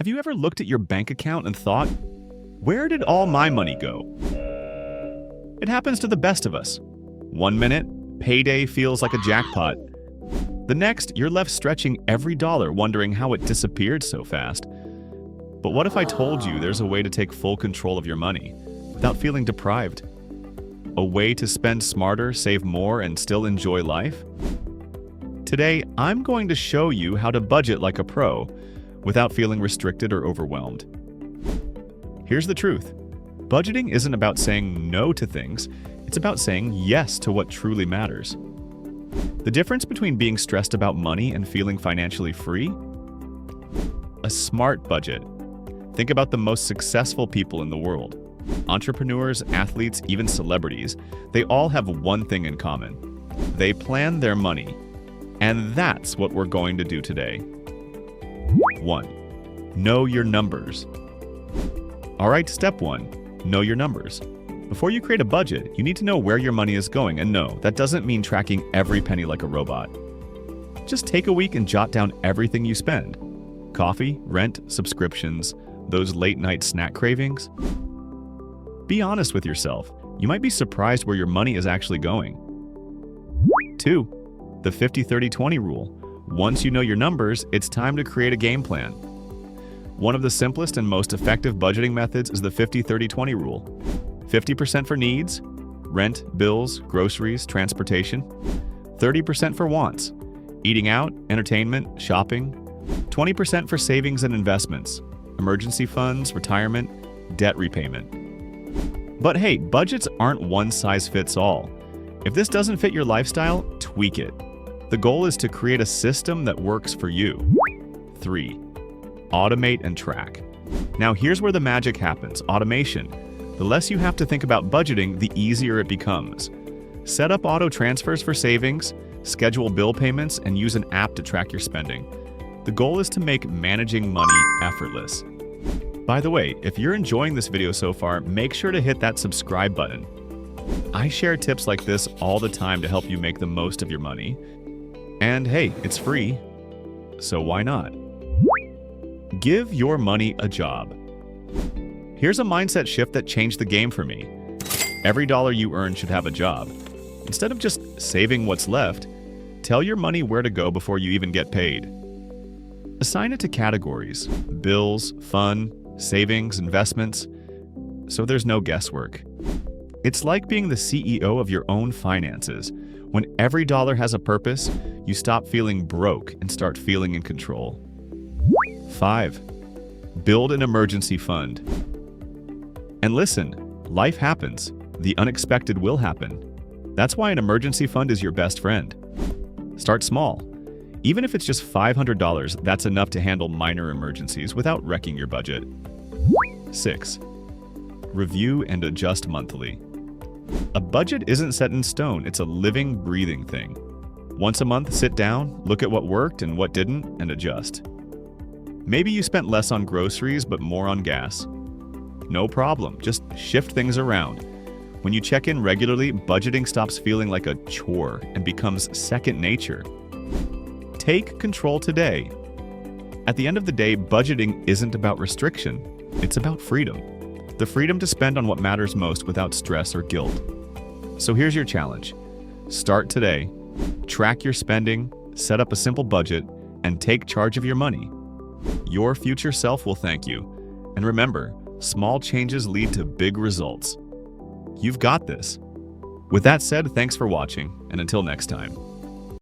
Have you ever looked at your bank account and thought, where did all my money go? It happens to the best of us. 1 minute, payday feels like a jackpot. The next, you're left stretching every dollar wondering how it disappeared so fast. But what if I told you there's a way to take full control of your money without feeling deprived? A way to spend smarter, save more, and still enjoy life? Today, I'm going to show you how to budget like a pro without feeling restricted or overwhelmed. Here's the truth. Budgeting isn't about saying no to things, it's about saying yes to what truly matters. The difference between being stressed about money and feeling financially free? A smart budget. Think about the most successful people in the world. Entrepreneurs, athletes, even celebrities, they all have one thing in common. They plan their money. And that's what we're going to do today. 1. Know your numbers. All right, step 1. Know your numbers. Before you create a budget, you need to know where your money is going, and no, that doesn't mean tracking every penny like a robot. Just take a week and jot down everything you spend. Coffee, rent, subscriptions, those late-night snack cravings. Be honest with yourself. You might be surprised where your money is actually going. 2. The 50-30-20 rule. Once you know your numbers, it's time to create a game plan. One of the simplest and most effective budgeting methods is the 50-30-20 rule. 50% for needs, rent, bills, groceries, transportation. 30% for wants, eating out, entertainment, shopping. 20% for savings and investments, emergency funds, retirement, debt repayment. But hey, budgets aren't one size fits all. If this doesn't fit your lifestyle, tweak it. The goal is to create a system that works for you. 3. Automate and track. Now here's where the magic happens, automation. The less you have to think about budgeting, the easier it becomes. Set up auto transfers for savings, schedule bill payments, and use an app to track your spending. The goal is to make managing money effortless. By the way, if you're enjoying this video so far, make sure to hit that subscribe button. I share tips like this all the time to help you make the most of your money. And hey, it's free, so why not? Give your money a job. Here's a mindset shift that changed the game for me. Every dollar you earn should have a job. Instead of just saving what's left, tell your money where to go before you even get paid. Assign it to categories: bills, fun, savings, investments, so there's no guesswork. It's like being the CEO of your own finances. When every dollar has a purpose, you stop feeling broke and start feeling in control. 5. Build an emergency fund. And listen, life happens. The unexpected will happen. That's why an emergency fund is your best friend. Start small. Even if it's just $500, that's enough to handle minor emergencies without wrecking your budget. 6. Review and adjust monthly. A budget isn't set in stone, it's a living, breathing thing. Once a month, sit down, look at what worked and what didn't, and adjust. Maybe you spent less on groceries but more on gas. No problem, just shift things around. When you check in regularly, budgeting stops feeling like a chore and becomes second nature. Take control today. At the end of the day, budgeting isn't about restriction, it's about freedom. The freedom to spend on what matters most without stress or guilt. So here's your challenge. Start today. Track your spending, set up a simple budget, and take charge of your money. Your future self will thank you. And remember, small changes lead to big results. You've got this. With that said, thanks for watching, and until next time.